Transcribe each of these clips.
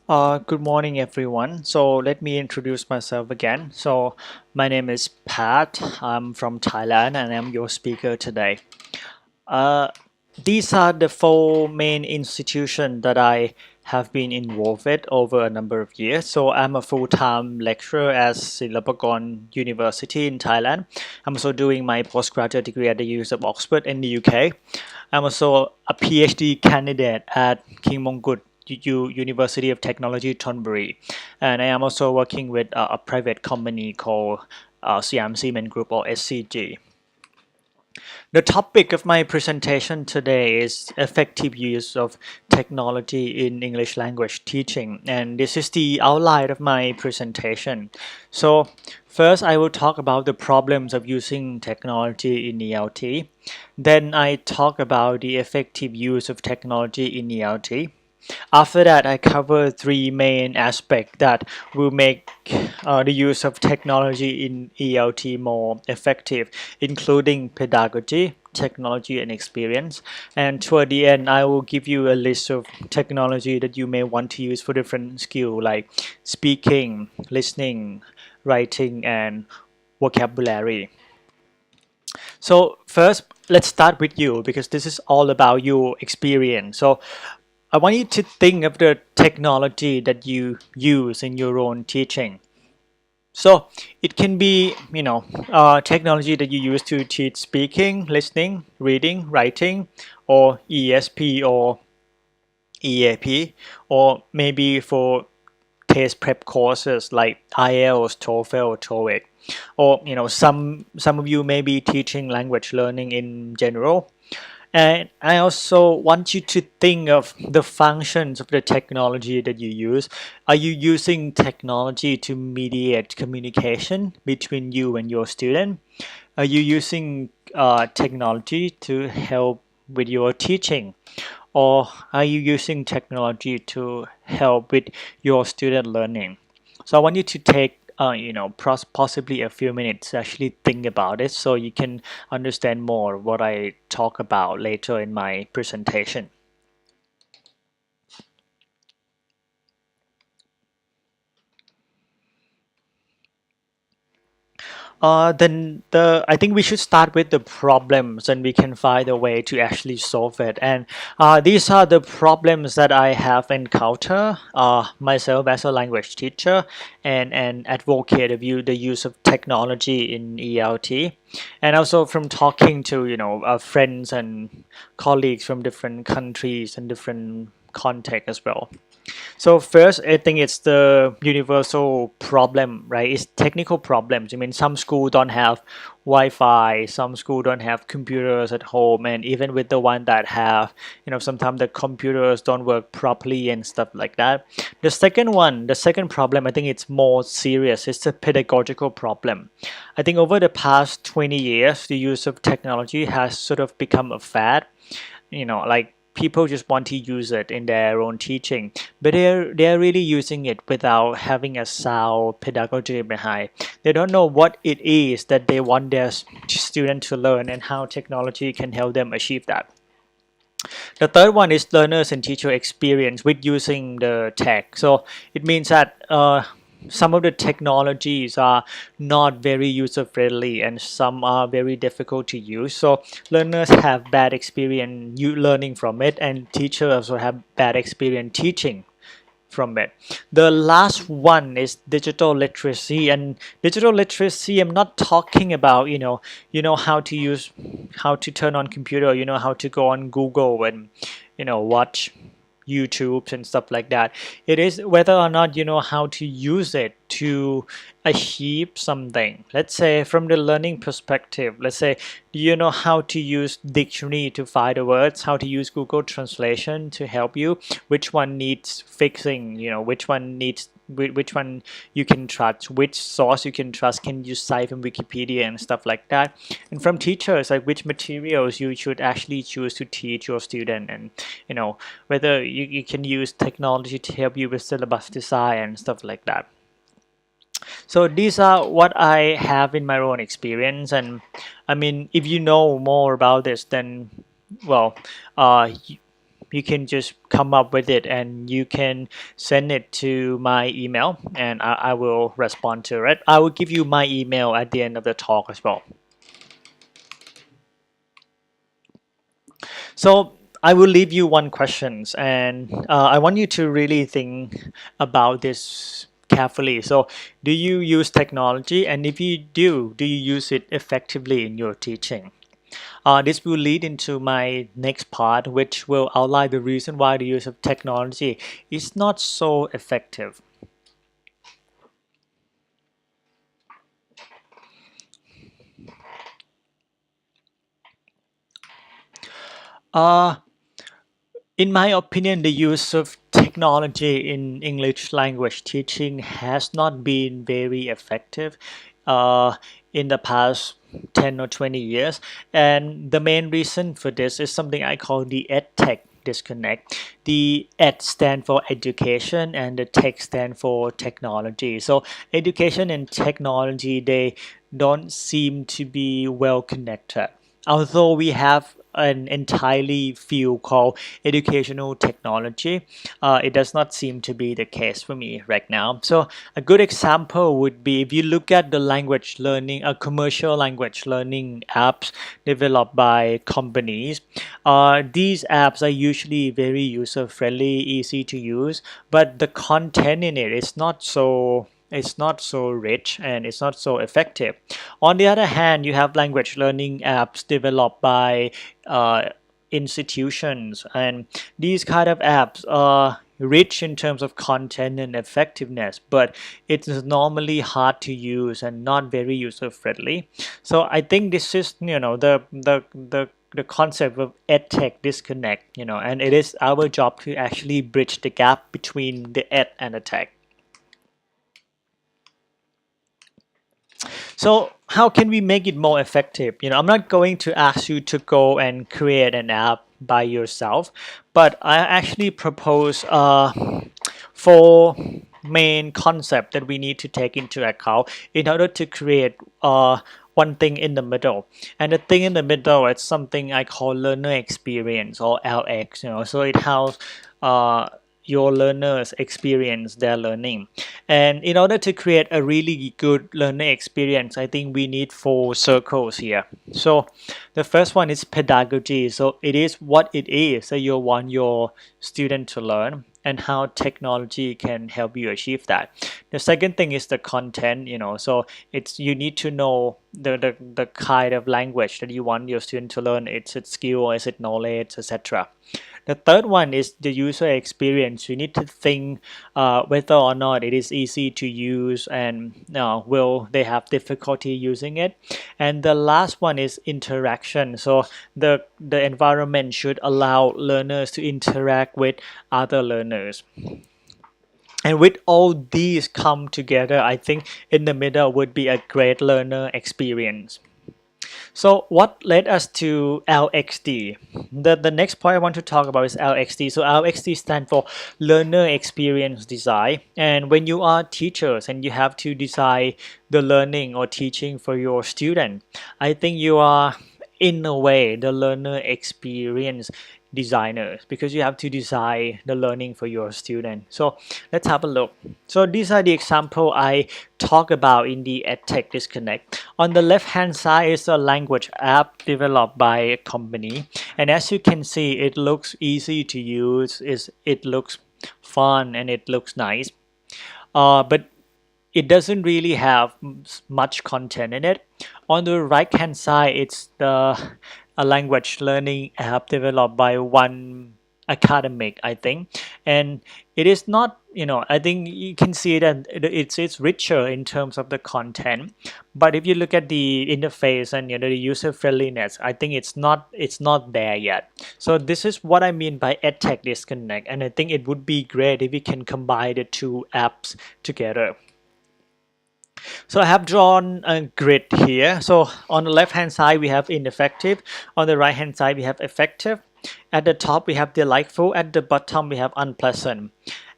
Good morning, everyone. So let me introduce myself again. So my name is Pat. I'm from Thailand and I'm your speaker today. Uh, these are the four main institutions that I have been involved with over a number of years. So I'm a full-time lecturer at Silpakorn University in Thailand. I'm also doing my postgraduate degree at the University of Oxford in the UK. I'm also a PhD candidate at King Mongkut University of Technology, Thonburi, and I am also working with a private company called Siam Cement Group or SCG. The topic of my presentation today is effective use of technology in English language teaching, and this is the outline of my presentation. So, first I will talk about the problems of using technology in ELT. Then I talk about the effective use of technology in ELT. After that, I cover three main aspects that will make the use of technology in ELT more effective, including pedagogy, technology, and experience. And toward the end, I will give you a list of technology that you may want to use for different skills like speaking, listening, writing, and vocabulary. So first, let's start with you because this is all about your experience. So I want you to think of the technology that you use in your own teaching. So it can be, technology that you use to teach speaking, listening, reading, writing, or ESP or EAP, or maybe for test prep courses like IELTS, TOEFL, TOEIC, or some of you may be teaching language learning in general. And I also want you to think of the functions of the technology that you use. Are you using technology to mediate communication between you and your student? Are you using technology to help with your teaching? Or are you using technology to help with your student learning? So I want you to take possibly a few minutes to actually think about it so you can understand more what I talk about later in my presentation. Then I think we should start with the problems and we can find a way to actually solve it. And these are the problems that I have encountered myself as a language teacher and advocate of the use of technology in ELT. And also from talking to friends and colleagues from different countries and different context as well. So first, I think it's the universal problem, right? It's technical problems. I mean, some school don't have Wi-Fi, some school don't have computers at home, and even with the one that have, sometimes the computers don't work properly and stuff like that. The second problem, I think it's more serious. It's a pedagogical problem. I think over the past 20 years, the use of technology has sort of become a fad. Like people just want to use it in their own teaching, but they're really using it without having a sound pedagogy behind. They don't know what it is that they want their student to learn and how technology can help them achieve that. The third one is learners and teacher experience with using the tech. So it means that some of the technologies are not very user friendly and some are very difficult to use. So learners have bad experience learning from it, and teachers also have bad experience teaching from it. The last one is digital literacy, and digital literacy I'm not talking about how to use, how to turn on computer, how to go on Google and watch YouTube and stuff like that. It is whether or not you know how to use it to achieve something. Let's say from the learning perspective, let's say, do you know how to use dictionary to find the words, how to use Google Translation to help you, which one needs fixing, which one needs which one you can trust, which source you can trust, can you cite from Wikipedia and stuff like that. And from teachers, like which materials you should actually choose to teach your student, and whether you can use technology to help you with syllabus design and stuff like that. So these are what I have in my own experience, and I mean, if you know more about this, then well, you can just come up with it and you can send it to my email and I will respond to it. I will give you my email at the end of the talk as well. So I will leave you one questions, and I want you to really think about this carefully. So, do you use technology, and if you do you use it effectively in your teaching? This will lead into my next part, which will outline the reason why the use of technology is not so effective. Uh, In my opinion, the use of technology in English language teaching has not been very effective uh, in the past 10 or 20 years. And the main reason for this is something I call the EdTech disconnect. The ed stand for education and the tech stand for technology. So education and technology, they don't seem to be well connected. Although we have an entirely field called educational technology, it does not seem to be the case for me right now. So a good example would be if you look at the language learning, commercial language learning apps developed by companies. These apps are usually very user friendly, easy to use, but the content in it is not so, it's not so rich and it's not so effective. On the other hand, you have language learning apps developed by uh, institutions, and these kind of apps are rich in terms of content and effectiveness, but it's normally hard to use and not very user friendly. So I think this is, the concept of edtech disconnect, and it is our job to actually bridge the gap between the ed and the tech. So how can we make it more effective? I'm not going to ask you to go and create an app by yourself, but I actually propose four main concepts that we need to take into account in order to create one thing in the middle. And the thing in the middle is something I call learner experience, or LX. So it helps your learners experience their learning. And in order to create a really good learner experience, I think we need four circles here. So the first one is pedagogy. So it is what it is that you want your student to learn and how technology can help you achieve that. The second thing is the content, so it's, you need to know the kind of language that you want your student to learn. Is it skill, is it knowledge, etc. The third one is the user experience. You need to think whether or not it is easy to use and will they have difficulty using it. And the last one is interaction. So the environment should allow learners to interact with other learners. And with all these come together, I think in the middle would be a great learner experience. So what led us to LXD? The next point I want to talk about is LXD. So LXD stands for Learner Experience Design. And when you are teachers and you have to design the learning or teaching for your student, I think you are, in a way, the learner experience designers, because you have to design the learning for your student. So let's have a look. So these are the example I talk about in the EdTech Disconnect. On the left hand side is a language app developed by a company, and as you can see, it looks easy to use, it looks fun, and it looks nice, but it doesn't really have much content in it. On the right hand side, it's a language learning app developed by one academic, I think, and it is not, I think you can see that it's richer in terms of the content, but if you look at the interface and the user friendliness, I think it's not there yet. So this is what I mean by EdTech disconnect, and I think it would be great if we can combine the two apps together. So I have drawn a grid here. So on the left hand side we have ineffective, on the right hand side we have effective, at the top we have delightful, at the bottom we have unpleasant.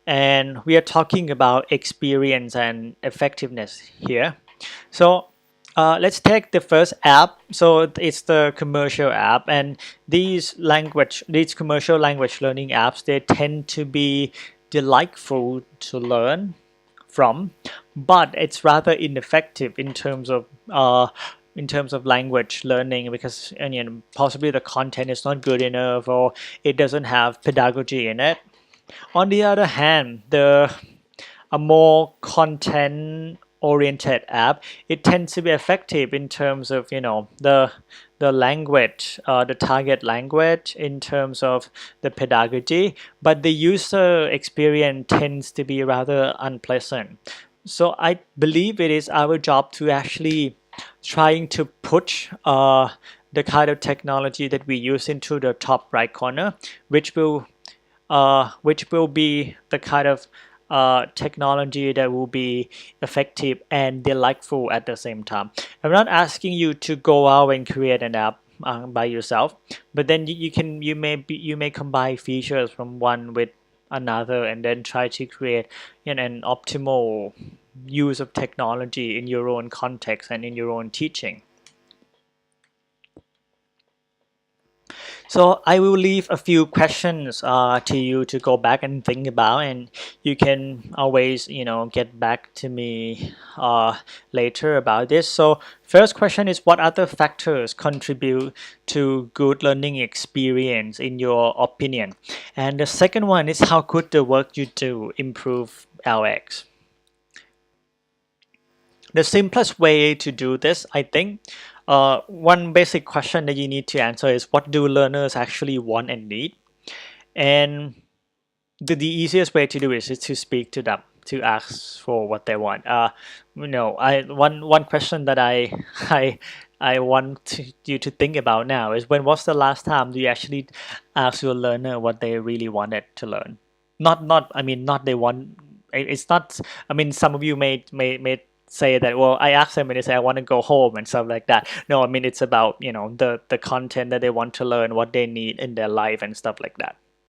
And we are talking about experience and effectiveness here. So Let's take the first app. So it's the commercial app, and these commercial language learning apps, they tend to be delightful to learn from, but it's rather ineffective in terms of language learning because possibly the content is not good enough or it doesn't have pedagogy in it. On the other hand, a more content oriented app, it tends to be effective in terms of the language, the target language, in terms of the pedagogy, but the user experience tends to be rather unpleasant. So I believe it is our job to actually trying to push the kind of technology that we use into the top right corner, which will be the kind of technology that will be effective and delightful at the same time. I'm not asking you to go out and create an app by yourself, but then you may combine features from one with another and then try to create an optimal use of technology in your own context and in your own teaching. So I will leave a few questions to you to go back and think about, and you can always, get back to me later about this. So first question is, what other factors contribute to good learning experience in your opinion? And the second one is, how could the work you do improve LX? The simplest way to do this, I think, one basic question that you need to answer is, what do learners actually want and need? And the easiest way to do it is to speak to them, to ask for what they want. One question that I I want you to think about now is, when was the last time you actually asked your learner what they really wanted to learn? Not they want. It's not. I mean, some of you may say that, well, I ask them and they say I want to go home and stuff like that. No, I mean, it's about the content that they want to learn, what they need in their life and stuff like that.